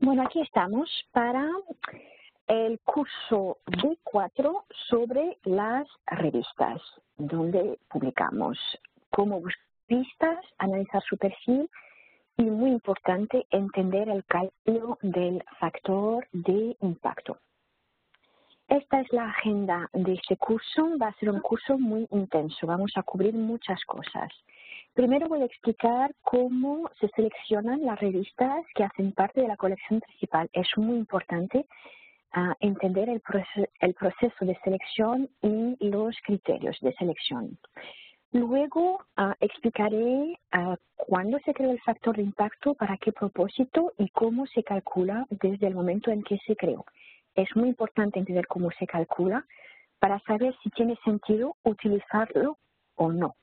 Bueno, aquí estamos para el curso B4 sobre las revistas, donde publicamos cómo buscar revistas, analizar su perfil y, muy importante, entender el cálculo del factor de impacto. Esta es la agenda de este curso. Va a ser un curso muy intenso. Vamos a cubrir muchas cosas. Primero voy a explicar cómo se seleccionan las revistas que hacen parte de la colección principal. Es muy importante entender el proceso de selección y los criterios de selección. Luego explicaré cuándo se creó el factor de impacto, para qué propósito y cómo se calcula desde el momento en que se creó. Es muy importante entender cómo se calcula para saber si tiene sentido utilizarlo o no.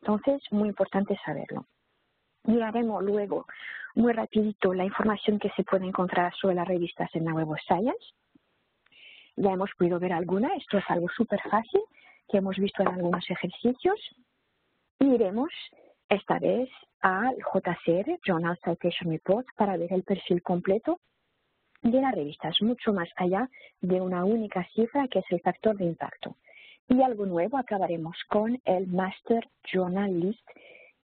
Entonces, muy importante saberlo. Miraremos luego muy rapidito la información que se puede encontrar sobre las revistas en la Web of Science. Ya hemos podido ver alguna, esto es algo súper fácil que hemos visto en algunos ejercicios. Y iremos esta vez al JCR, Journal Citation Report, para ver el perfil completo de las revistas, mucho más allá de una única cifra que es el factor de impacto. Y algo nuevo, acabaremos con el Master Journal List,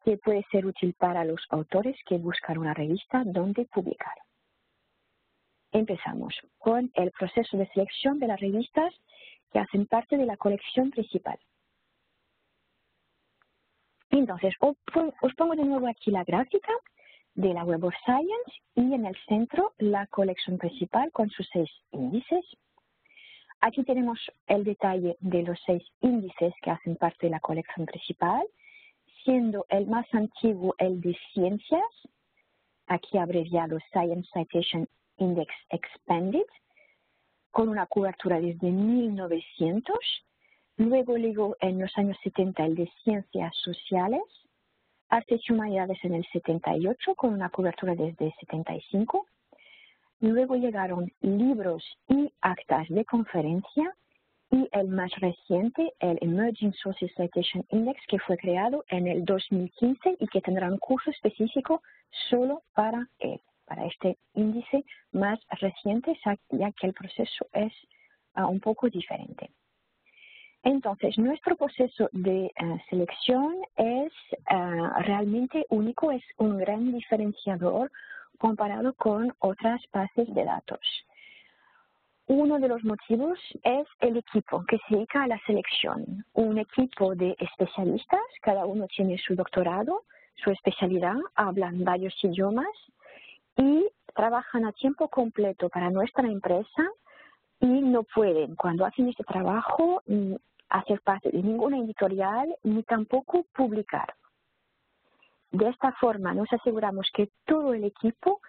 que puede ser útil para los autores que buscan una revista donde publicar. Empezamos con el proceso de selección de las revistas que hacen parte de la colección principal. Entonces, os pongo de nuevo aquí la gráfica de la Web of Science y en el centro la colección principal con sus 6 índices. Aquí tenemos el detalle de los 6 índices que hacen parte de la colección principal, siendo el más antiguo el de ciencias, aquí abreviado Science Citation Index Expanded, con una cobertura desde 1900. Luego en los años 70 el de ciencias sociales, artes y humanidades en el 78 con una cobertura desde 75. Luego llegaron libros y actas de conferencia y el más reciente, el Emerging Sources Citation Index, que fue creado en el 2015 y que tendrá un curso específico solo para él, para este índice más reciente, ya que el proceso es un poco diferente. Entonces, nuestro proceso de selección es realmente único, es un gran diferenciador comparado con otras bases de datos. Uno de los motivos es el equipo que se dedica a la selección. Un equipo de especialistas, cada uno tiene su doctorado, su especialidad, hablan varios idiomas y trabajan a tiempo completo para nuestra empresa y no pueden, cuando hacen este trabajo, hacer parte de ninguna editorial ni tampoco publicar. De esta forma nos aseguramos que todo el equipo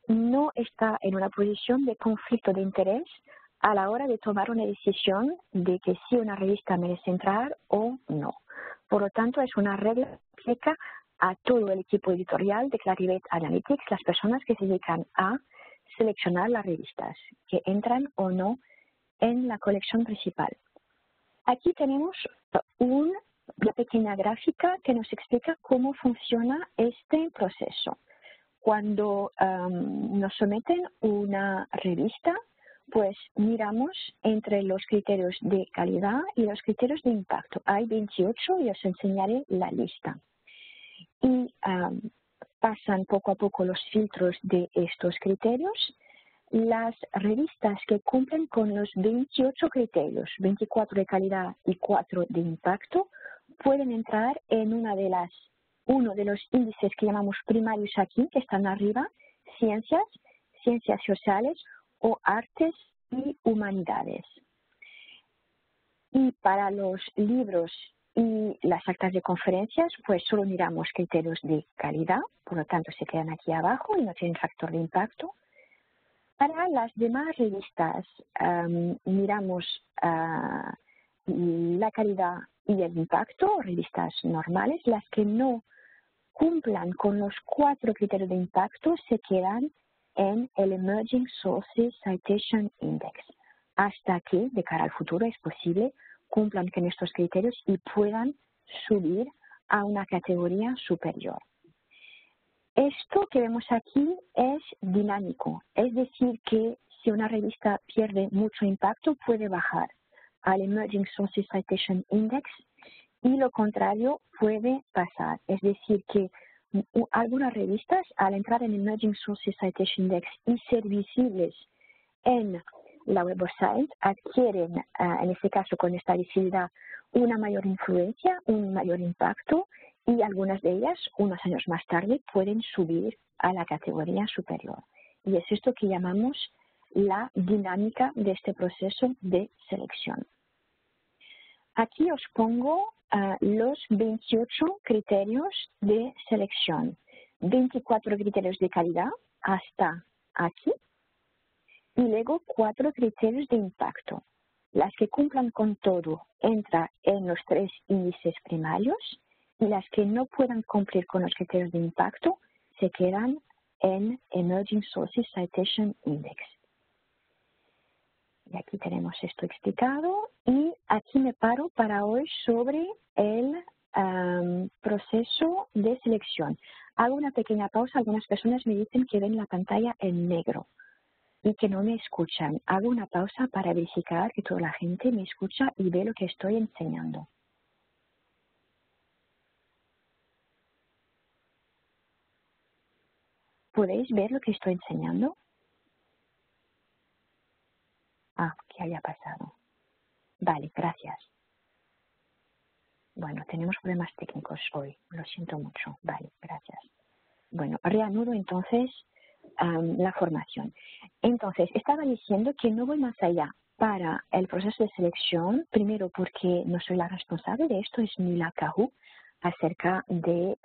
no está en una posición de conflicto de interés a la hora de tomar una decisión de que si una revista merece entrar o no. Por lo tanto, es una regla que aplica a todo el equipo editorial de Clarivate Analytics, las personas que se dedican a seleccionar las revistas que entran o no en la colección principal. Aquí tenemos una pequeña gráfica que nos explica cómo funciona este proceso. Cuando nos someten una revista, pues miramos entre los criterios de calidad y los criterios de impacto. Hay 28 y os enseñaré la lista. Y pasan poco a poco los filtros de estos criterios. Las revistas que cumplen con los 28 criterios, 24 de calidad y 4 de impacto, pueden entrar en uno de los índices que llamamos primarios aquí, que están arriba, ciencias, ciencias sociales o artes y humanidades. Y para los libros y las actas de conferencias, pues solo miramos criterios de calidad, por lo tanto se quedan aquí abajo y no tienen factor de impacto. Para las demás revistas miramos la calidad y el impacto, revistas normales. Las que no cumplan con los 4 criterios de impacto se quedan en el Emerging Sources Citation Index, hasta que de cara al futuro es posible cumplan con estos criterios y puedan subir a una categoría superior. Esto que vemos aquí es dinámico, es decir que si una revista pierde mucho impacto puede bajar al Emerging Sources Citation Index y lo contrario puede pasar, es decir que algunas revistas al entrar en Emerging Sources Citation Index y ser visibles en la Web of Science adquieren, en este caso con esta visibilidad, una mayor influencia, un mayor impacto y algunas de ellas, unos años más tarde, pueden subir a la categoría superior. Y es esto que llamamos la dinámica de este proceso de selección. Aquí os pongo los 28 criterios de selección, 24 criterios de calidad hasta aquí y luego 4 criterios de impacto. Las que cumplan con todo entran en los 3 índices primarios y las que no puedan cumplir con los criterios de impacto se quedan en Emerging Sources Citation Index. Y aquí tenemos esto explicado y aquí me paro para hoy sobre el proceso de selección. Hago una pequeña pausa, algunas personas me dicen que ven la pantalla en negro y que no me escuchan. Hago una pausa para verificar que toda la gente me escucha y ve lo que estoy enseñando. ¿Podéis ver lo que estoy enseñando? Ah, ¿qué haya pasado? Vale, gracias. Bueno, tenemos problemas técnicos hoy, lo siento mucho. Vale, gracias. Bueno, reanudo entonces la formación. Entonces, estaba diciendo que no voy más allá para el proceso de selección, primero porque no soy la responsable de esto, es Mila Kahu, acerca de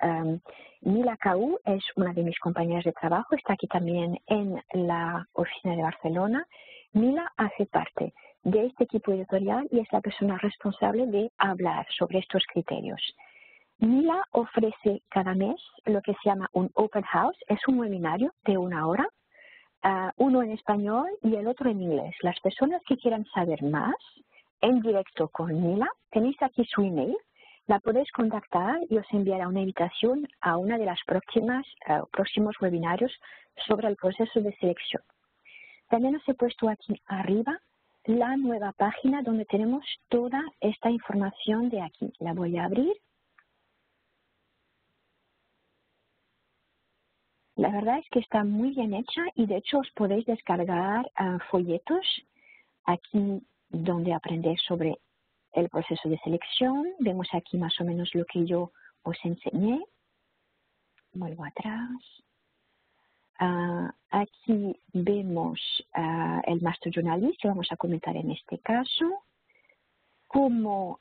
Mila Kahu es una de mis compañeras de trabajo, está aquí también en la oficina de Barcelona. Mila hace parte de este equipo editorial y es la persona responsable de hablar sobre estos criterios. Mila ofrece cada mes lo que se llama un Open House, es un webinario de 1 hora, uno en español y el otro en inglés. Las personas que quieran saber más en directo con Mila, tenéis aquí su email, la podéis contactar y os enviará una invitación a una de las próximos webinarios sobre el proceso de selección. También os he puesto aquí arriba la nueva página donde tenemos toda esta información de aquí. La voy a abrir. La verdad es que está muy bien hecha y de hecho os podéis descargar folletos aquí donde aprendéis sobre el proceso de selección. Vemos aquí más o menos lo que yo os enseñé. Vuelvo atrás. Aquí vemos el Master Journalist que vamos a comentar en este caso. Cómo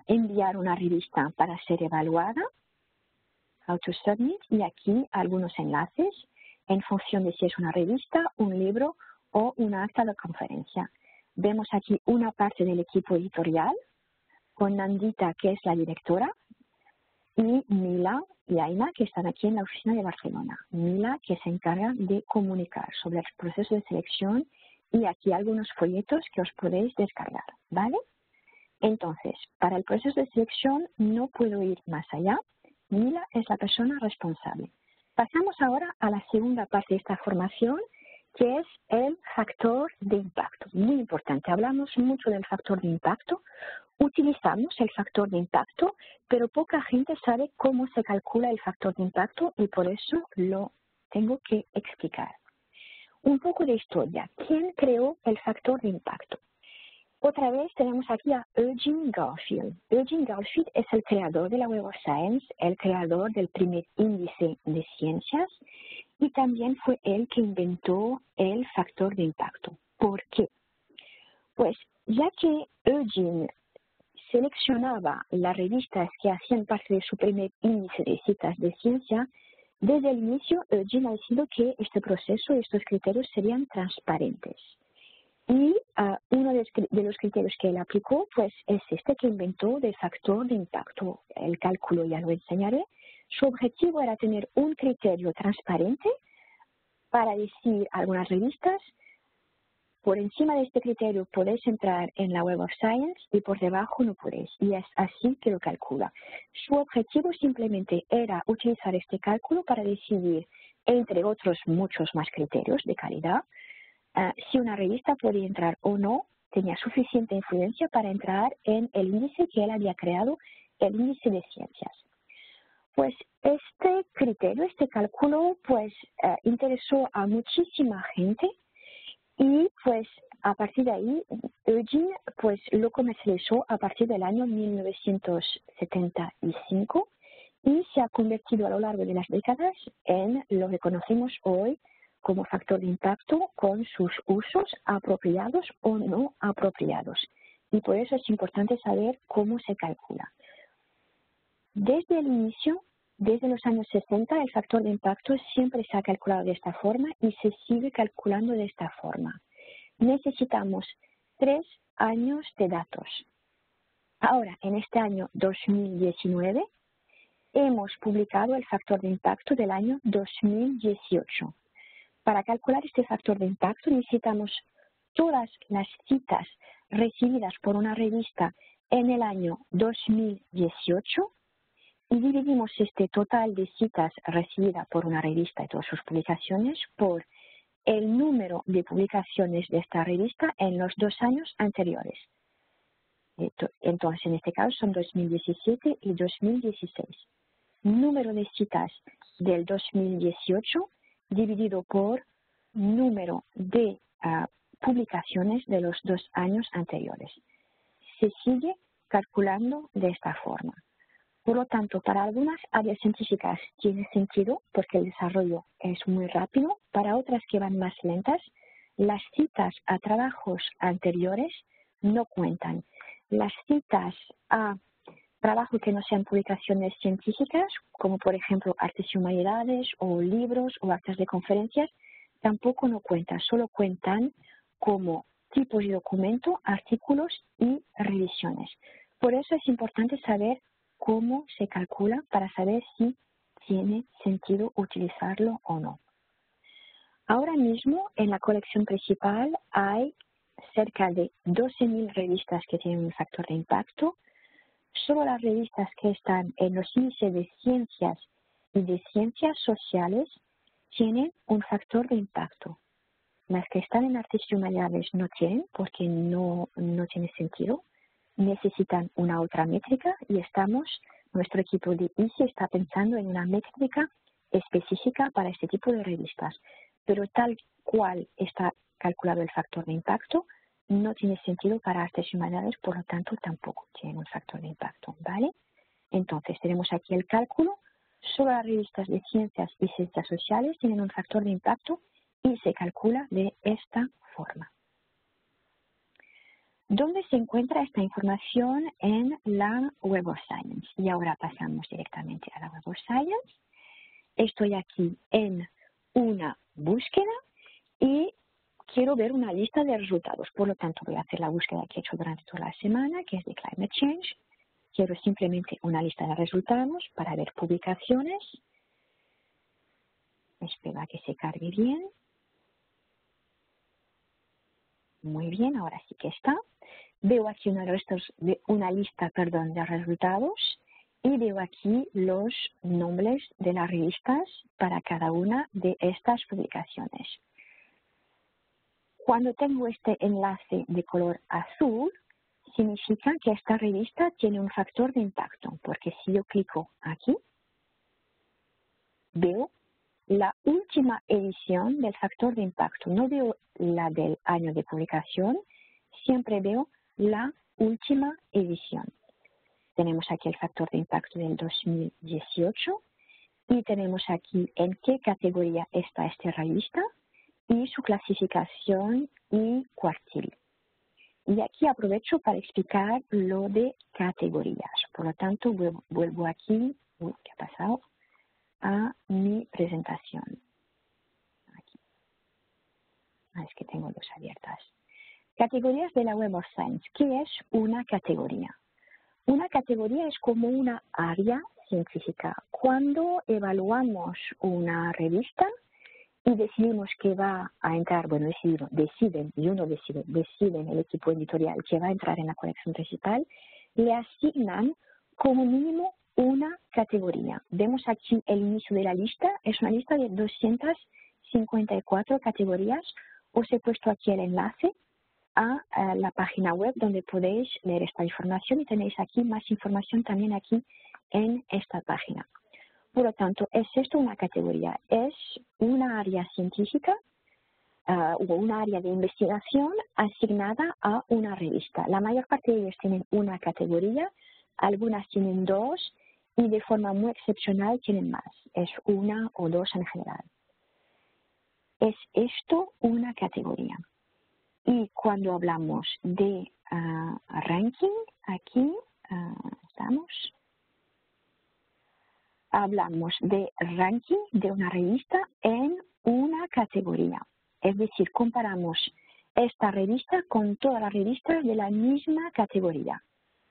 enviar una revista para ser evaluada. How to submit, y aquí algunos enlaces en función de si es una revista, un libro o una acta de conferencia. Vemos aquí una parte del equipo editorial con Nandita, que es la directora, y Mila y Aina, que están aquí en la oficina de Barcelona. Mila, que se encarga de comunicar sobre el proceso de selección, y aquí algunos folletos que os podéis descargar, ¿vale? Entonces, para el proceso de selección no puedo ir más allá. Mila es la persona responsable. Pasamos ahora a la segunda parte de esta formación, que es el factor de impacto. Muy importante, hablamos mucho del factor de impacto, utilizamos el factor de impacto, pero poca gente sabe cómo se calcula el factor de impacto y por eso lo tengo que explicar. Un poco de historia. ¿Quién creó el factor de impacto? Otra vez tenemos aquí a Eugene Garfield. Eugene Garfield es el creador de la Web of Science, el creador del primer índice de ciencias y también fue él que inventó el factor de impacto. ¿Por qué? Pues ya que Eugene seleccionaba las revistas que hacían parte de su primer índice de citas de ciencia, desde el inicio Eugene ha decidido que este proceso y estos criterios serían transparentes. Y uno de los criterios que él aplicó pues, es este que inventó del factor de impacto. El cálculo ya lo enseñaré. Su objetivo era tener un criterio transparente para decir a algunas revistas Por encima de este criterio podéis entrar en la Web of Science y por debajo no podéis. Y es así que lo calcula. Su objetivo simplemente era utilizar este cálculo para decidir, entre otros muchos más criterios de calidad, si una revista podía entrar o no, tenía suficiente influencia para entrar en el índice que él había creado, el índice de ciencias. Pues este criterio, este cálculo, pues interesó a muchísima gente y pues a partir de ahí Eugene pues lo comercializó a partir del año 1975 y se ha convertido a lo largo de las décadas en lo que conocemos hoy como factor de impacto con sus usos apropiados o no apropiados. Y por eso es importante saber cómo se calcula. Desde el inicio, desde los años 60, el factor de impacto siempre se ha calculado de esta forma y se sigue calculando de esta forma. Necesitamos 3 años de datos. Ahora, en este año 2019, hemos publicado el factor de impacto del año 2018. Para calcular este factor de impacto necesitamos todas las citas recibidas por una revista en el año 2018 y dividimos este total de citas recibidas por una revista y todas sus publicaciones por el número de publicaciones de esta revista en los 2 años anteriores. Entonces, en este caso son 2017 y 2016. Número de citas del 2018 dividido por número de publicaciones de los 2 años anteriores. Se sigue calculando de esta forma. Por lo tanto, para algunas áreas científicas tiene sentido porque el desarrollo es muy rápido. Para otras que van más lentas, las citas a trabajos anteriores no cuentan. Las citas a trabajos que no sean publicaciones científicas, como por ejemplo artes y humanidades o libros o actas de conferencias, tampoco no cuentan. Solo cuentan como tipos de documento, artículos y revisiones. Por eso es importante saber cómo se calcula para saber si tiene sentido utilizarlo o no. Ahora mismo en la colección principal hay cerca de 12.000 revistas que tienen un factor de impacto. Solo las revistas que están en los índices de ciencias y de ciencias sociales tienen un factor de impacto. Las que están en artes y humanidades no tienen porque no tiene sentido. Necesitan una otra métrica y nuestro equipo de ICI está pensando en una métrica específica para este tipo de revistas. Pero tal cual está calculado el factor de impacto, no tiene sentido para artes y humanidades, por lo tanto tampoco tiene un factor de impacto, ¿vale? Entonces tenemos aquí el cálculo. Solo las revistas de ciencias y ciencias sociales tienen un factor de impacto y se calcula de esta forma. ¿Dónde se encuentra esta información? En la Web of Science. Y ahora pasamos directamente a la Web of Science. Estoy aquí en una búsqueda y quiero ver una lista de resultados. Por lo tanto, voy a hacer la búsqueda que he hecho durante toda la semana, que es de Climate Change. Quiero simplemente una lista de resultados para ver publicaciones. Espero a que se cargue bien. Muy bien, ahora sí que está. Veo aquí una lista de resultados y veo aquí los nombres de las revistas para cada una de estas publicaciones. Cuando tengo este enlace de color azul, significa que esta revista tiene un factor de impacto, porque si yo clico aquí, veo la última edición del factor de impacto. No veo la del año de publicación, siempre veo la última edición. Tenemos aquí el factor de impacto del 2018 y tenemos aquí en qué categoría está esta revista y su clasificación y cuartil. Y aquí aprovecho para explicar lo de categorías. Por lo tanto, vuelvo aquí, ¿qué ha pasado? A mi presentación. Aquí. Es que tengo dos abiertas. Categorías de la Web of Science. ¿Qué es una categoría? Una categoría es como una área científica. Cuando evaluamos una revista, y decidimos que va a entrar, bueno, deciden, yo no decido, deciden el equipo editorial que va a entrar en la colección principal, le asignan como mínimo una categoría. Vemos aquí el inicio de la lista, es una lista de 254 categorías. Os he puesto aquí el enlace a la página web donde podéis leer esta información y tenéis aquí más información también aquí en esta página. Por lo tanto, ¿es esto una categoría? Es una área científica o una área de investigación asignada a una revista. La mayor parte de ellos tienen una categoría, algunas tienen dos y de forma muy excepcional tienen más. Es una o dos en general. ¿Es esto una categoría? Y cuando hablamos de ranking, aquí estamos. Hablamos de ranking de una revista en una categoría. Es decir, comparamos esta revista con todas las revistas de la misma categoría.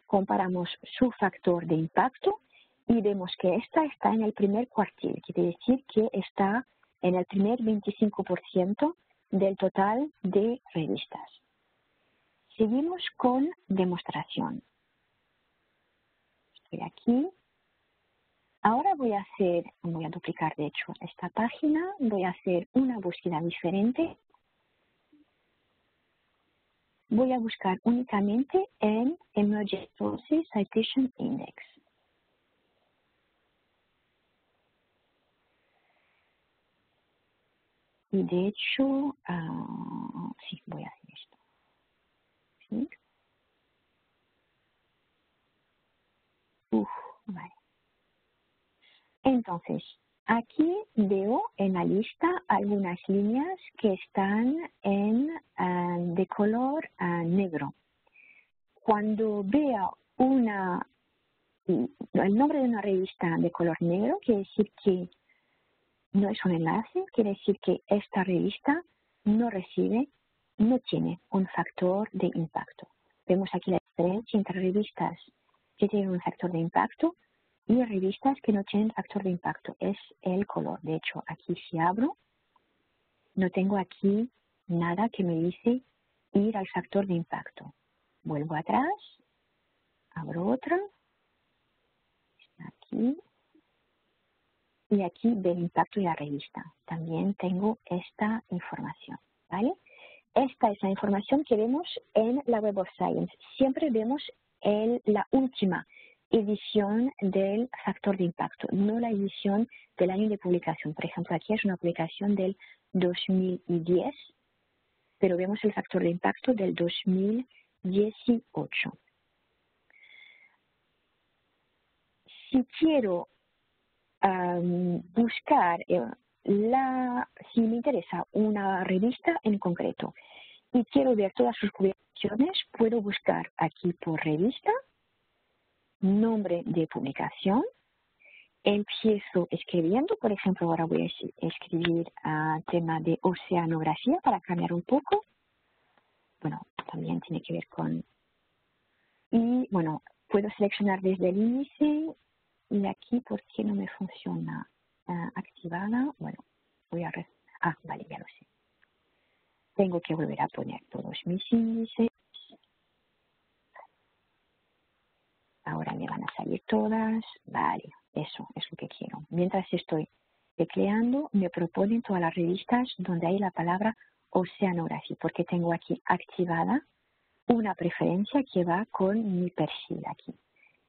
Comparamos su factor de impacto y vemos que esta está en el primer cuartil, quiere decir que está en el primer 25% del total de revistas. Seguimos con demostración. Estoy aquí. Ahora voy a duplicar de hecho esta página, voy a hacer una búsqueda diferente. Voy a buscar únicamente en Emerging Sources Citation Index. Y de hecho, sí, voy a hacer esto. ¿Sí? Vale. Entonces, aquí veo en la lista algunas líneas que están de color negro. Cuando vea el nombre de una revista de color negro, quiere decir que no es un enlace, quiere decir que esta revista no tiene un factor de impacto. Vemos aquí la diferencia entre revistas que tienen un factor de impacto y revistas que no tienen factor de impacto. Es el color. De hecho, aquí si abro, no tengo aquí nada que me dice ir al factor de impacto. Vuelvo atrás, abro otra, está aquí, y aquí del impacto de la revista. También tengo esta información, ¿vale? Esta es la información que vemos en la Web of Science. Siempre vemos la última edición del factor de impacto, no la edición del año de publicación. Por ejemplo, aquí es una publicación del 2010, pero vemos el factor de impacto del 2018. Si quiero buscar, si me interesa una revista en concreto y quiero ver todas sus publicaciones, puedo buscar aquí por revista, nombre de publicación, empiezo escribiendo, por ejemplo, ahora voy a escribir tema de oceanografía para cambiar un poco. Bueno, también tiene que ver con... Y bueno, puedo seleccionar desde el índice y aquí, ¿por qué no me funciona? Activada, bueno, voy a... vale, ya lo sé. Tengo que volver a poner todos mis índices. Ahora me van a salir todas. Vale, eso es lo que quiero. Mientras estoy tecleando, me proponen todas las revistas donde hay la palabra oceanografía, porque tengo aquí activada una preferencia que va con mi perfil aquí,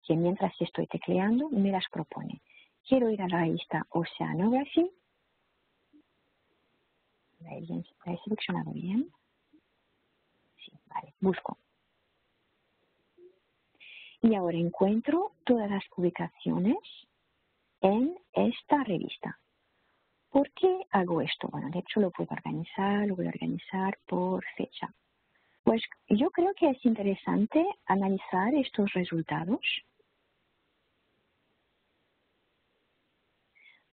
que mientras estoy tecleando me las propone. Quiero ir a la revista Oceanography. ¿La he seleccionado bien? Sí, vale, busco. Y ahora encuentro todas las publicaciones en esta revista. ¿Por qué hago esto? Bueno, de hecho lo voy a organizar por fecha. Pues yo creo que es interesante analizar estos resultados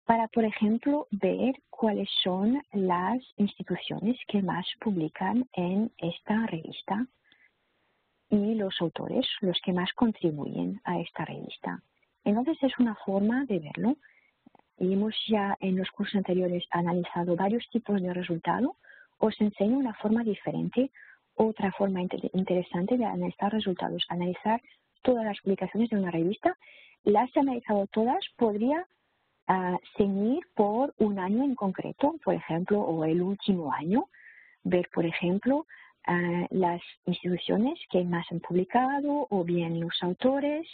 para, por ejemplo, ver cuáles son las instituciones que más publican en esta revista y los autores, los que más contribuyen a esta revista. Entonces es una forma de verlo. y hemos ya en los cursos anteriores analizado varios tipos de resultado, os enseño una forma diferente, otra forma interesante de analizar resultados. Analizar todas las publicaciones de una revista. Las he analizado todas, podría ceñir por un año en concreto, por ejemplo, o el último año, ver, por ejemplo, las instituciones que más han publicado o bien los autores.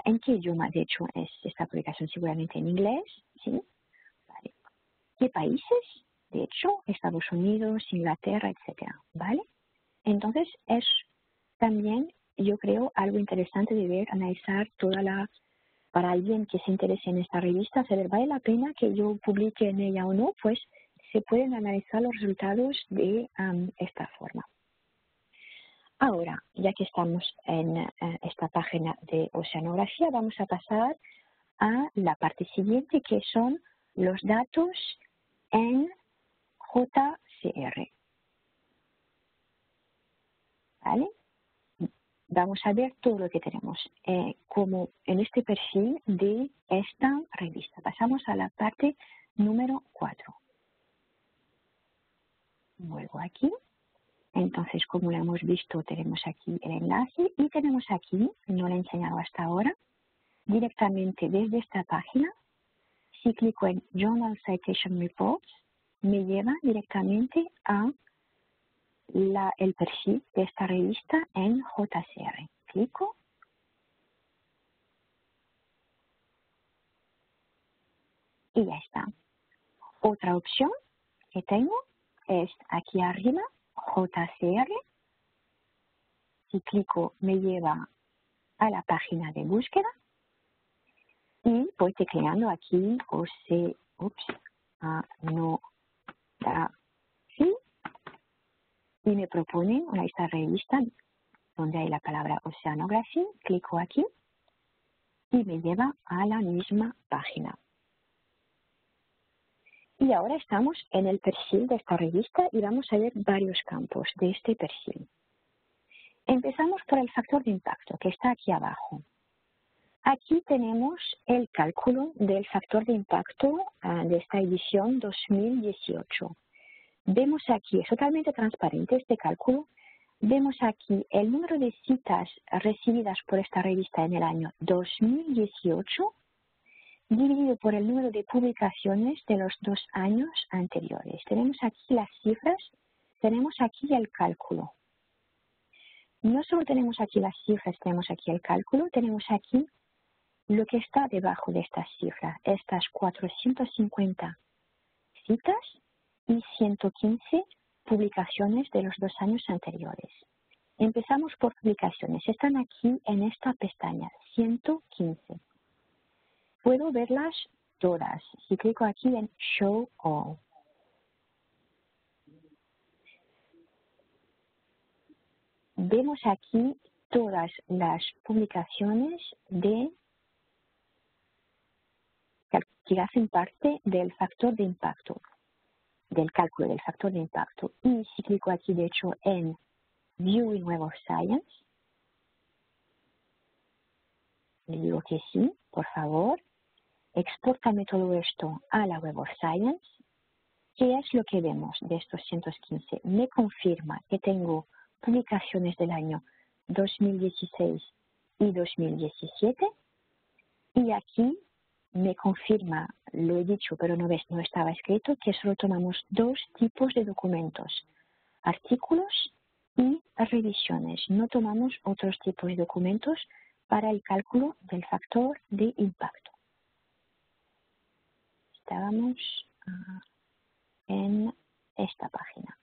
¿En qué idioma, de hecho, es esta publicación? Seguramente en inglés, ¿sí? Vale. ¿Qué países? De hecho, Estados Unidos, Inglaterra, etcétera, ¿vale? Entonces, es también, yo creo, algo interesante de ver, analizar para alguien que se interese en esta revista, saber, ¿vale la pena que yo publique en ella o no? Pues se pueden analizar los resultados de esta forma. Ahora, ya que estamos en esta página de oceanografía, vamos a pasar a la parte siguiente, que son los datos en JCR. ¿Vale? Vamos a ver todo lo que tenemos, como en este perfil de esta revista. Pasamos a la parte número 4. Vuelvo aquí. Entonces, como lo hemos visto, tenemos aquí el enlace y tenemos aquí, no lo he enseñado hasta ahora, directamente desde esta página, si clico en Journal Citation Reports, me lleva directamente a el perfil de esta revista en JCR. Clico y ya está. Otra opción que tengo es aquí arriba, JCR. Si clico, me lleva a la página de búsqueda y voy tecleando aquí oceanography y me propone una esta revista donde hay la palabra oceanography. Clico aquí y me lleva a la misma página. Y ahora estamos en el perfil de esta revista y vamos a ver varios campos de este perfil. Empezamos por el factor de impacto, que está aquí abajo. Aquí tenemos el cálculo del factor de impacto de esta edición 2018. Vemos aquí, es totalmente transparente este cálculo, vemos aquí el número de citas recibidas por esta revista en el año 2018 dividido por el número de publicaciones de los 2 años anteriores. Tenemos aquí las cifras, tenemos aquí el cálculo. No solo tenemos aquí las cifras, tenemos aquí el cálculo, tenemos aquí lo que está debajo de estas cifras, estas 450 citas y 115 publicaciones de los 2 años anteriores. Empezamos por publicaciones, están aquí en esta pestaña, 115. Puedo verlas todas. Si clico aquí en Show All. Vemos aquí todas las publicaciones que hacen parte del factor de impacto, del cálculo del factor de impacto. Y si clico aquí, de hecho, en View in Web of Science, le digo que sí, por favor. Exportame todo esto a la Web of Science. ¿Qué es lo que vemos de estos 115? Me confirma que tengo publicaciones del año 2016 y 2017. Y aquí me confirma, lo he dicho, pero no estaba escrito, que solo tomamos 2 tipos de documentos, artículos y revisiones. No tomamos otros tipos de documentos para el cálculo del factor de impacto. Estábamos en esta página.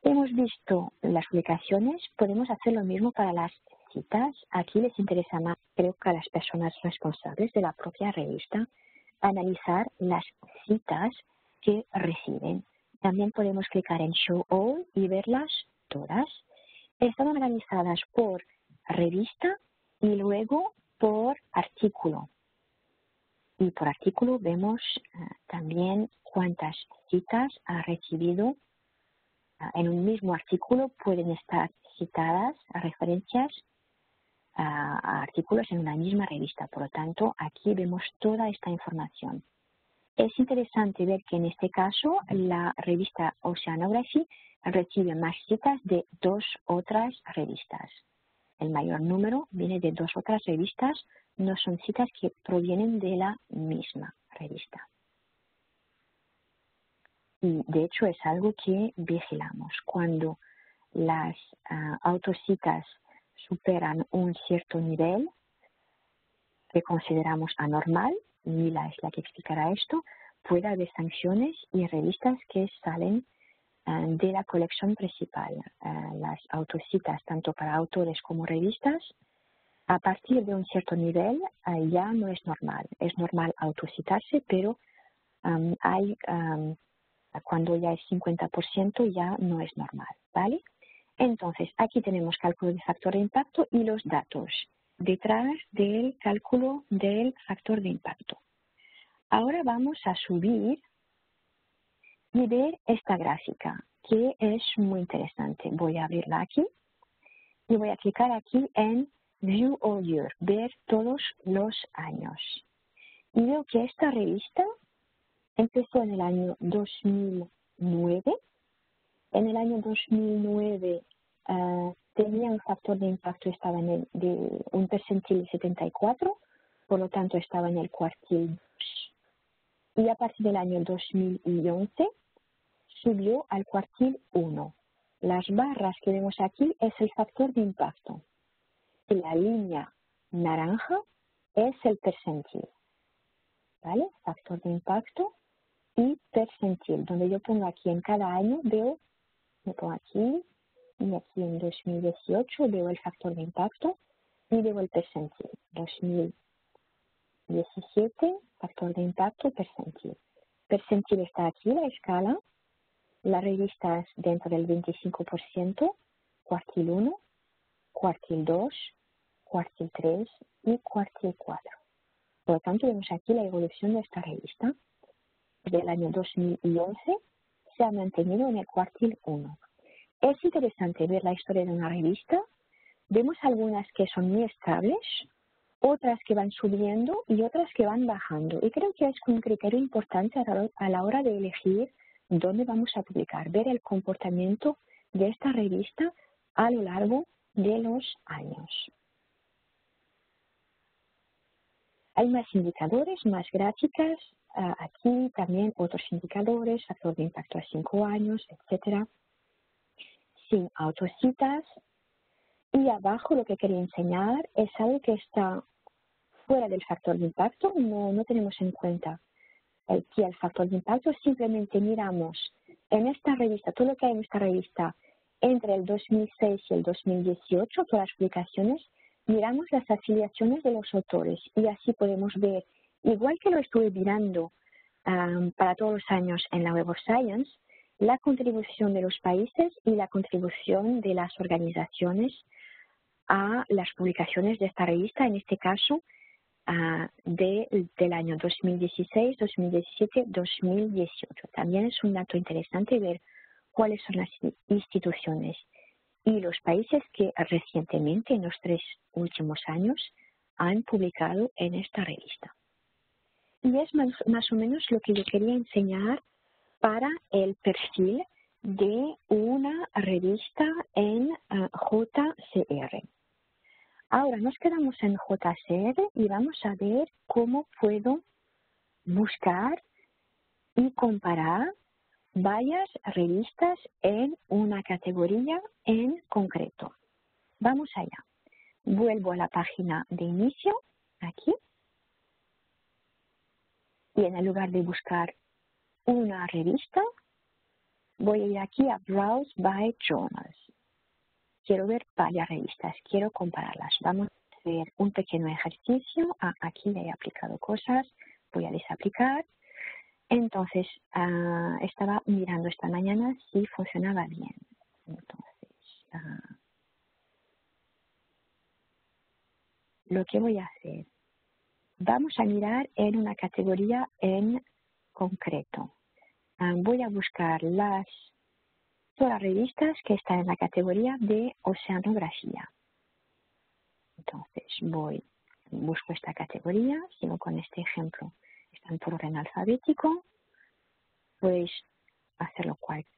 Hemos visto las publicaciones, podemos hacer lo mismo para las citas. Aquí les interesa más, creo que a las personas responsables de la propia revista, analizar las citas que reciben. También podemos clicar en Show All y verlas todas. Están organizadas por revista y luego por artículo. Y por artículo vemos también cuántas citas ha recibido. En un mismo artículo pueden estar citadas referencias artículos en una misma revista. Por lo tanto, aquí vemos toda esta información. Es interesante ver que en este caso la revista Oceanography recibe más citas de 2 otras revistas. El mayor número viene de 2 otras revistas, no son citas que provienen de la misma revista. Y de hecho es algo que vigilamos. Cuando las autocitas superan un cierto nivel que consideramos anormal, Mila es la que explicará esto, puede haber sanciones y revistas que salen de la colección principal. Las autocitas, tanto para autores como revistas, a partir de un cierto nivel ya no es normal. Es normal autocitarse, pero cuando ya es 50% ya no es normal, ¿vale? Entonces, aquí tenemos cálculo de factor de impacto y los datos detrás del cálculo del factor de impacto. Ahora vamos a subir y ver esta gráfica, que es muy interesante. Voy a abrirla aquí y voy a clicar aquí en View All Year, ver todos los años. Y veo que esta revista empezó en el año 2009. En el año 2009 tenía un factor de impacto, estaba en de un percentil de 74, por lo tanto estaba en el cuartil 2. Y a partir del año 2011 subió al cuartil 1. Las barras que vemos aquí es el factor de impacto. Y la línea naranja es el percentil. ¿Vale? Factor de impacto y percentil, donde yo pongo aquí en cada año, me pongo aquí y aquí en 2018 veo el factor de impacto y veo el percentil. 2017, factor de impacto, percentil. Percentil está aquí, la escala. La revista es dentro del 25%, cuartil 1, cuartil 2, cuartil 3 y cuartil 4. Por lo tanto, vemos aquí la evolución de esta revista. Desde el año 2011 se ha mantenido en el cuartil 1. Es interesante ver la historia de una revista. Vemos algunas que son muy estables, otras que van subiendo y otras que van bajando. Y creo que es un criterio importante a la hora de elegir dónde vamos a publicar, ver el comportamiento de esta revista a lo largo de los años. Hay más indicadores, más gráficas. Aquí también otros indicadores, factor de impacto a 5 años, etcétera. Sin autocitas. Y abajo lo que quería enseñar es algo que está fuera del factor de impacto. No tenemos en cuenta el factor de impacto. Simplemente miramos en esta revista, todo lo que hay en esta revista entre el 2006 y el 2018, todas las publicaciones, miramos las afiliaciones de los autores y así podemos ver, igual que lo estuve mirando para todos los años en la Web of Science, la contribución de los países y la contribución de las organizaciones a las publicaciones de esta revista, en este caso del año 2016, 2017, 2018. También es un dato interesante ver cuáles son las instituciones y los países que recientemente, en los 3 últimos años, han publicado en esta revista. Y es más o menos lo que yo quería enseñar para el perfil de una revista en JCR. Ahora nos quedamos en JCR y vamos a ver cómo puedo buscar y comparar varias revistas en una categoría en concreto. Vamos allá. Vuelvo a la página de inicio, aquí, y en el lugar de buscar una revista, voy a ir aquí a Browse by Journals. Quiero ver varias revistas, quiero compararlas. Vamos a hacer un pequeño ejercicio. Aquí ya he aplicado cosas, voy a desaplicar. Entonces, estaba mirando esta mañana si funcionaba bien. Entonces, lo que voy a hacer, vamos a mirar en una categoría en concreto. Voy a buscar todas las revistas que están en la categoría de oceanografía. Entonces busco esta categoría, sigo con este ejemplo. Están por orden alfabético. Podéis hacerlo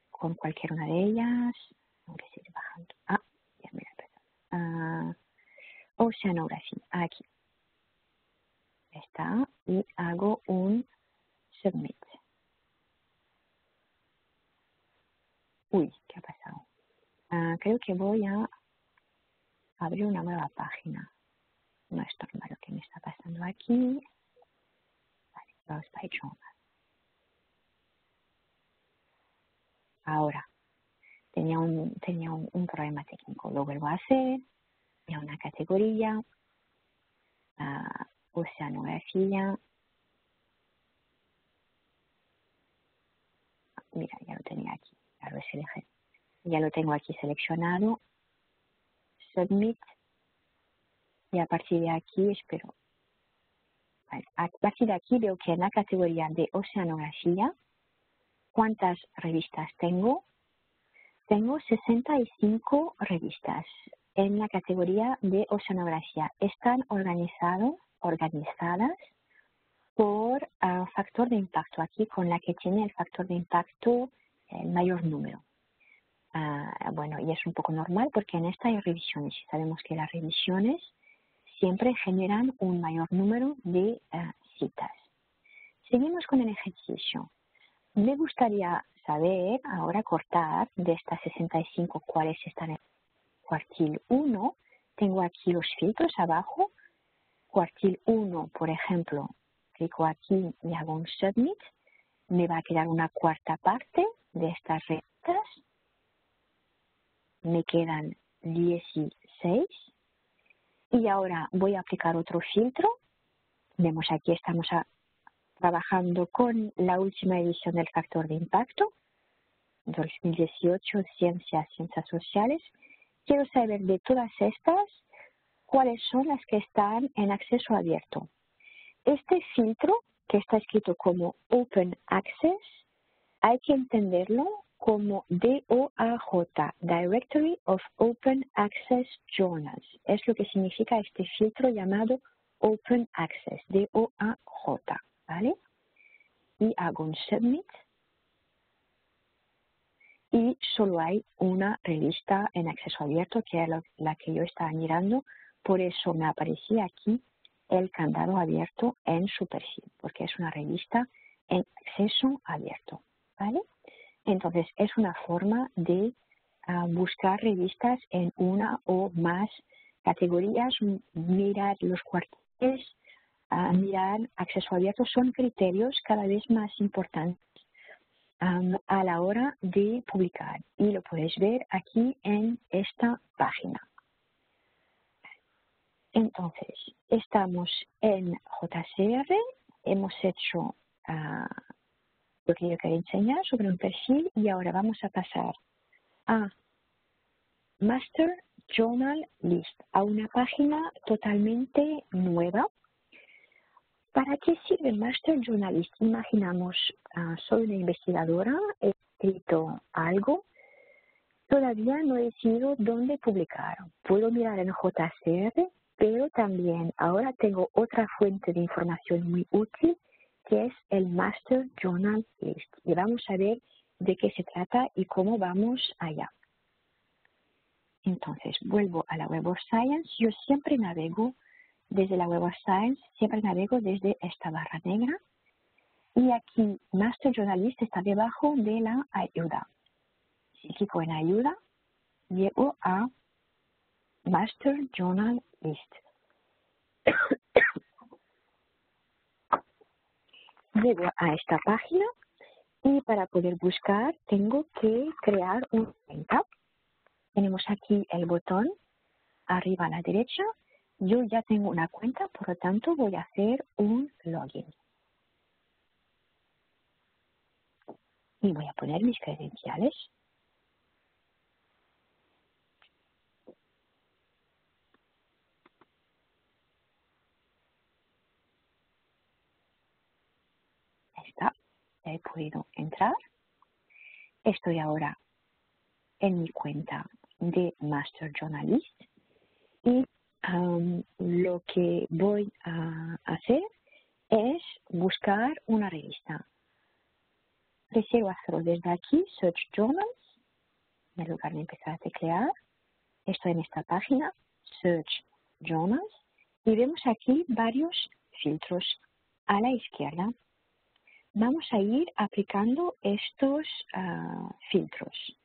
con cualquier una de ellas. Aunque sigue bajando. Ya me la oceanografía. Aquí está. Y hago un submit. Uy, ¿qué ha pasado? Creo que voy a abrir una nueva página. No es normal lo que me está pasando aquí. Vale, Browse by Journal. Ahora, tenía un problema técnico. Lo vuelvo a hacer. Voy a una categoría. Oceanografía. Mira, ya lo tenía aquí. Ya lo tengo aquí seleccionado. Submit. Y a partir de aquí espero. Vale, a partir de aquí veo que en la categoría de oceanografía, ¿cuántas revistas tengo? Tengo 65 revistas en la categoría de oceanografía. Están organizadas por factor de impacto. Aquí con la que tiene el factor de impacto el mayor número. Bueno, y es un poco normal porque en esta hay revisiones y sabemos que las revisiones siempre generan un mayor número de citas. Seguimos con el ejercicio. Me gustaría saber, ahora cortar de estas 65 cuáles están en cuartil 1. Tengo aquí los filtros abajo. Cuartil 1, por ejemplo, clico aquí y hago un submit. Me va a quedar una cuarta parte de estas revistas. Me quedan 16. Y ahora voy a aplicar otro filtro. Vemos aquí estamos trabajando con la última edición del factor de impacto, 2018, ciencias sociales. Quiero saber de todas estas, cuáles son las que están en acceso abierto. Este filtro, que está escrito como Open Access, hay que entenderlo como DOAJ, Directory of Open Access Journals. Es lo que significa este filtro llamado Open Access, DOAJ, ¿vale? Y hago un Submit. Y solo hay una revista en acceso abierto, que es la que yo estaba mirando. Por eso me aparecía aquí el candado abierto en su perfil, porque es una revista en acceso abierto, ¿vale? Entonces, es una forma de buscar revistas en una o más categorías, mirar los cuartiles, mirar acceso abierto. Son criterios cada vez más importantes a la hora de publicar. Y lo podéis ver aquí en esta página. Entonces, estamos en JCR, hemos hecho lo que yo quería enseñar sobre un perfil y ahora vamos a pasar a Master Journal List, a una página totalmente nueva. ¿Para qué sirve Master Journalist? Imaginamos, soy una investigadora, he escrito algo, todavía no he decidido dónde publicar. Puedo mirar en JCR, pero también ahora tengo otra fuente de información muy útil, que es el Master Journal List. Y vamos a ver de qué se trata y cómo vamos allá. Entonces, vuelvo a la Web of Science. Yo siempre navego desde la Web of Science, siempre navego desde esta barra negra. Y aquí, Master Journal List está debajo de la ayuda. Si clico en ayuda, llego a Master Journal List. Llego a esta página y para poder buscar tengo que crear una cuenta. Tenemos aquí el botón arriba a la derecha. Yo ya tengo una cuenta, por lo tanto voy a hacer un login. Y voy a poner mis credenciales. Ahí está, ya he podido entrar. Estoy ahora en mi cuenta de Master Journalist y lo que voy a hacer es buscar una revista. Prefiero hacerlo desde aquí, Search Journals, en lugar de empezar a teclear. Estoy en esta página, Search Journals, y vemos aquí varios filtros. A la izquierda vamos a ir aplicando estos filtros.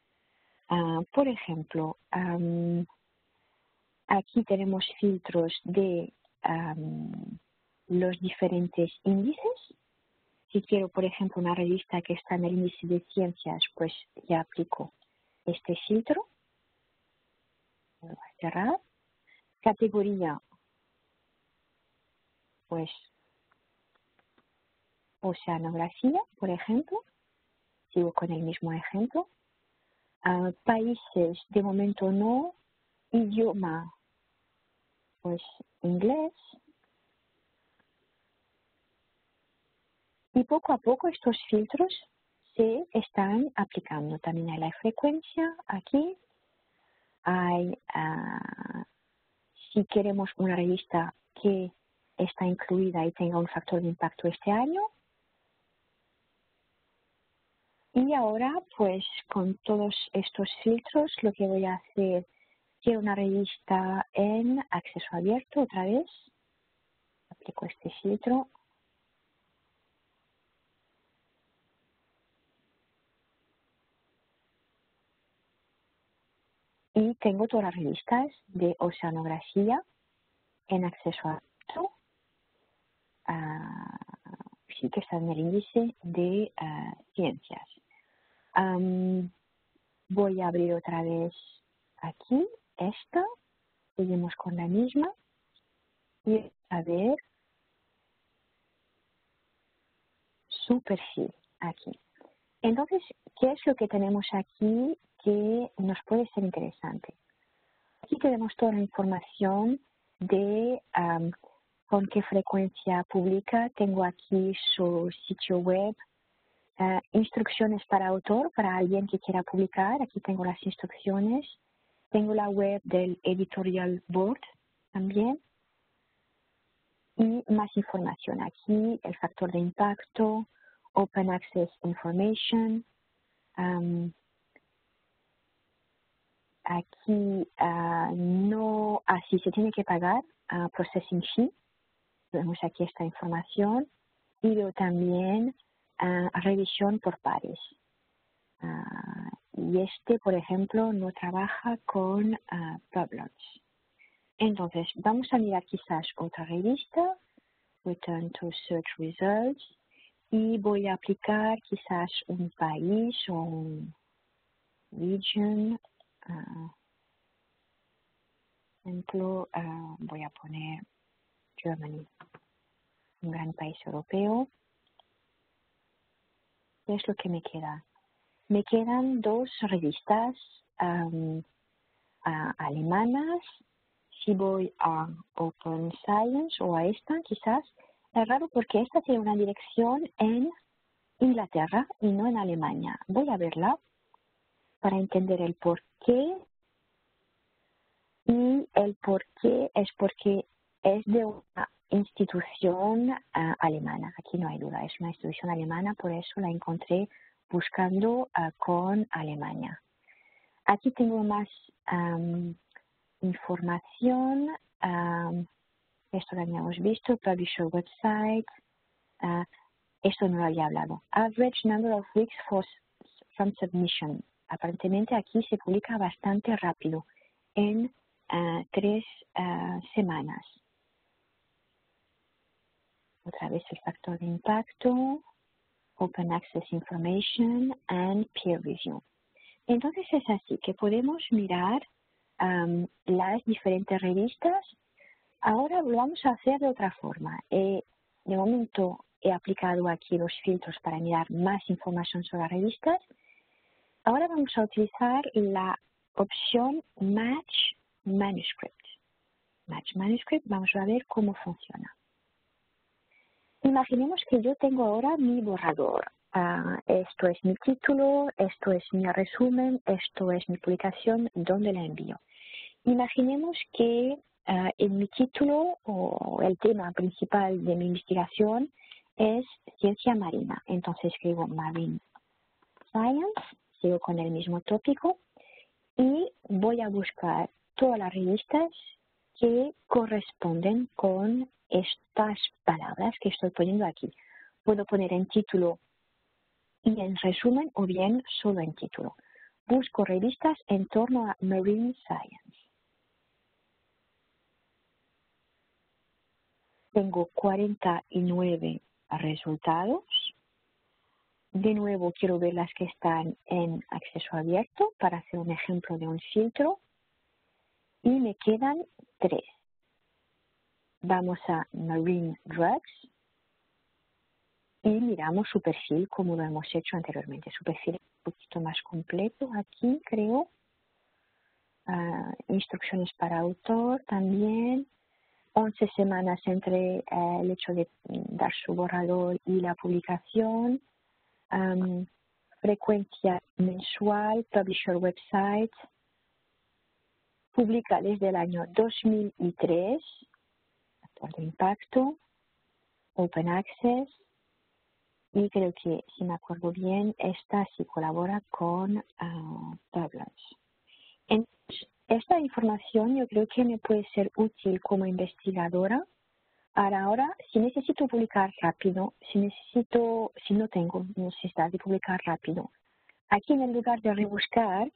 Por ejemplo, aquí tenemos filtros de los diferentes índices. Si quiero, por ejemplo, una revista que está en el índice de ciencias, pues ya aplico este filtro. Voy a cerrar. Categoría, pues oceanografía, por ejemplo. Sigo con el mismo ejemplo. Países, de momento no. Idioma, pues inglés. Y poco a poco estos filtros se están aplicando. También hay la frecuencia aquí. Hay, si queremos una revista que está incluida y tenga un factor de impacto este año. Y ahora, pues con todos estos filtros, lo que voy a hacer, quiero una revista en acceso abierto otra vez. Aplico este filtro. Y tengo todas las revistas de oceanografía en acceso abierto. Sí que está en el índice de ciencias. Voy a abrir otra vez aquí esta. Seguimos con la misma. Y a ver su perfil aquí. Entonces, ¿qué es lo que tenemos aquí que nos puede ser interesante? Aquí tenemos toda la información de con qué frecuencia publica. Tengo aquí su sitio web, instrucciones para autor, para alguien que quiera publicar. Aquí tengo las instrucciones. Tengo la web del Editorial Board también. Y más información. Aquí el factor de impacto, Open Access Information. Aquí no, así se tiene que pagar processing fee. Vemos aquí esta información y veo también revisión por pares. Y este, por ejemplo, no trabaja con problems. Entonces, vamos a mirar quizás otra revista, Return to Search Results, y voy a aplicar quizás un país o un region. Por ejemplo, voy a poner Germany, un gran país europeo. ¿Qué es lo que me queda? Me quedan dos revistas alemanas. Si voy a Open Science o a esta, quizás, es raro porque esta tiene una dirección en Inglaterra y no en Alemania. Voy a verla para entender el por qué. Y el por qué es porque es de una institución alemana. Aquí no hay duda, es una institución alemana, por eso la encontré buscando con Alemania. Aquí tengo más información. Esto lo habíamos visto, Publisher Website. Esto no lo había hablado. Average number of weeks from submission. Aparentemente aquí se publica bastante rápido, en 3 semanas. Otra vez el factor de impacto, Open Access Information and Peer Review. Entonces es así que podemos mirar las diferentes revistas. Ahora lo vamos a hacer de otra forma. De momento he aplicado aquí los filtros para mirar más información sobre las revistas. Ahora vamos a utilizar la opción Match Manuscript. Match Manuscript, vamos a ver cómo funciona. Imaginemos que yo tengo ahora mi borrador. Esto es mi título, esto es mi resumen, esto es mi publicación, ¿dónde la envío? Imaginemos que en mi título o el tema principal de mi investigación es ciencia marina. Entonces escribo Marine Science, sigo con el mismo tópico y voy a buscar todas las revistas que corresponden con estas palabras que estoy poniendo aquí. Puedo poner en título y en resumen o bien solo en título. Busco revistas en torno a Marine Science. Tengo 49 resultados. De nuevo quiero ver las que están en acceso abierto para hacer un ejemplo de un filtro. Y me quedan 3. Vamos a Marine Drugs y miramos su perfil como lo hemos hecho anteriormente. Su perfil es un poquito más completo aquí, creo. Instrucciones para autor también. 11 semanas entre el hecho de dar su borrador y la publicación. Frecuencia mensual, publisher website. Publica desde el año 2003. Factor de impacto. Open access. Y creo que, si me acuerdo bien, esta sí colabora con Publish. Entonces, esta información yo creo que me puede ser útil como investigadora. Ahora, si necesito publicar rápido, si no tengo necesidad de publicar rápido, aquí en el lugar de rebuscar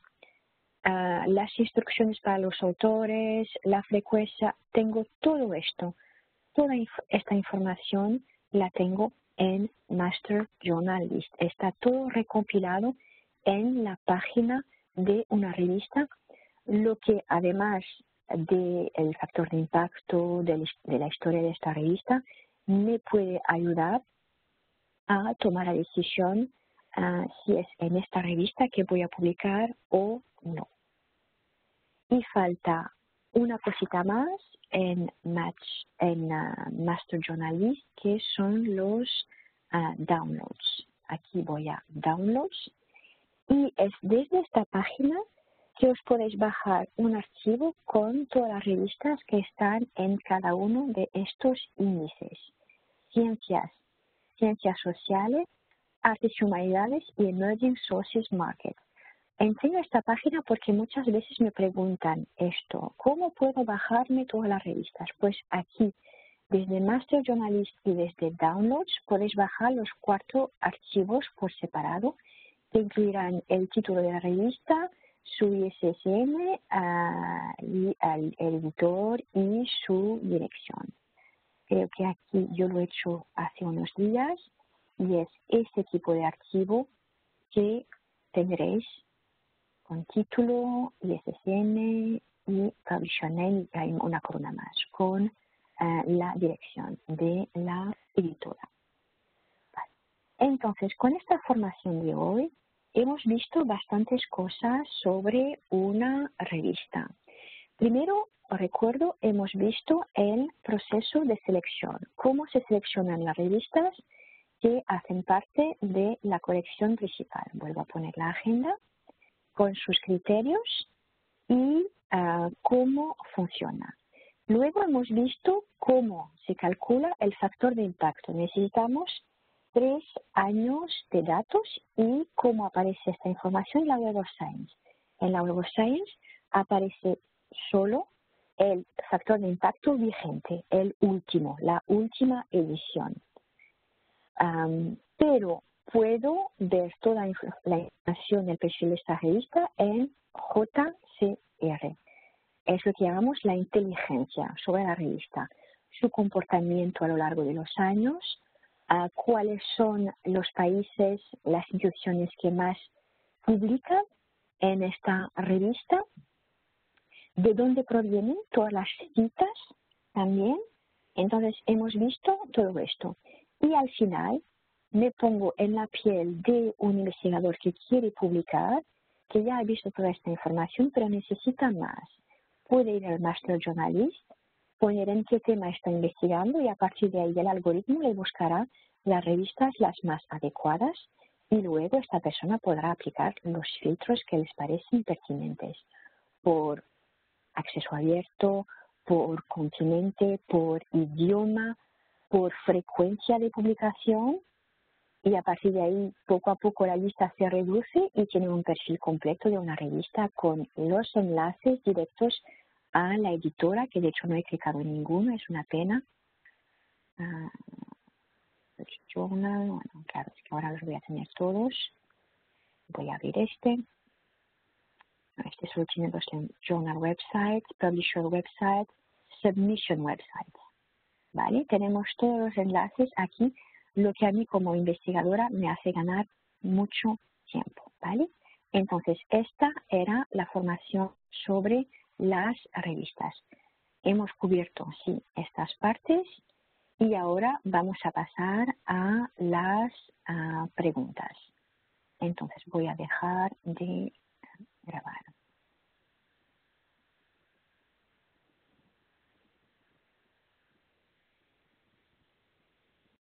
las instrucciones para los autores, la frecuencia, tengo todo esto. Toda esta información la tengo en Master Journal List. Está todo recompilado en la página de una revista, lo que además del factor de impacto de la historia de esta revista, me puede ayudar a tomar la decisión si es en esta revista que voy a publicar o no. Y falta una cosita más en Master Journal List, que son los downloads. Aquí voy a downloads y es desde esta página que os podéis bajar un archivo con todas las revistas que están en cada uno de estos índices. Ciencias sociales, artes y humanidades y Emerging Sources Market. Enseño esta página porque muchas veces me preguntan esto, ¿cómo puedo bajarme todas las revistas? Pues aquí, desde Master Journalist y desde Downloads, podéis bajar los 4 archivos por separado, que incluirán el título de la revista, su ISSN, el editor y su dirección. Creo que aquí yo lo he hecho hace unos días y es este tipo de archivo que tendréis con título, ISSN y publisher name, y hay una columna más, con la dirección de la editora. Vale. Entonces, con esta formación de hoy, hemos visto bastantes cosas sobre una revista. Primero, recuerdo, hemos visto el proceso de selección, cómo se seleccionan las revistas que hacen parte de la colección principal. Vuelvo a poner la agenda con sus criterios y cómo funciona. Luego hemos visto cómo se calcula el factor de impacto. Necesitamos 3 años de datos y cómo aparece esta información en la Web of Science. En la Web of Science aparece solo el factor de impacto vigente, el último, la última edición. Pero puedo ver toda la información del perfil de esta revista en JCR. Es lo que llamamos la inteligencia sobre la revista, su comportamiento a lo largo de los años, cuáles son los países, las instituciones que más publican en esta revista, de dónde provienen todas las citas también. Entonces hemos visto todo esto. Y al final me pongo en la piel de un investigador que quiere publicar, que ya ha visto toda esta información, pero necesita más. Puede ir al Master Journalist, poner en qué tema está investigando y a partir de ahí el algoritmo le buscará las revistas las más adecuadas y luego esta persona podrá aplicar los filtros que les parecen pertinentes por acceso abierto, por continente, por idioma, por frecuencia de publicación, y a partir de ahí poco a poco la lista se reduce y tiene un perfil completo de una revista con los enlaces directos a la editora, que de hecho no he clicado en ninguno, es una pena. Journal, bueno, claro, es que ahora los voy a tener todos. Voy a abrir este. Este solo tiene los journal websites, publisher website, submission website. ¿Vale? Tenemos todos los enlaces aquí, lo que a mí como investigadora me hace ganar mucho tiempo, ¿vale? Entonces, esta era la formación sobre las revistas. Hemos cubierto, sí, estas partes y ahora vamos a pasar a las preguntas. Entonces, voy a dejar de grabar.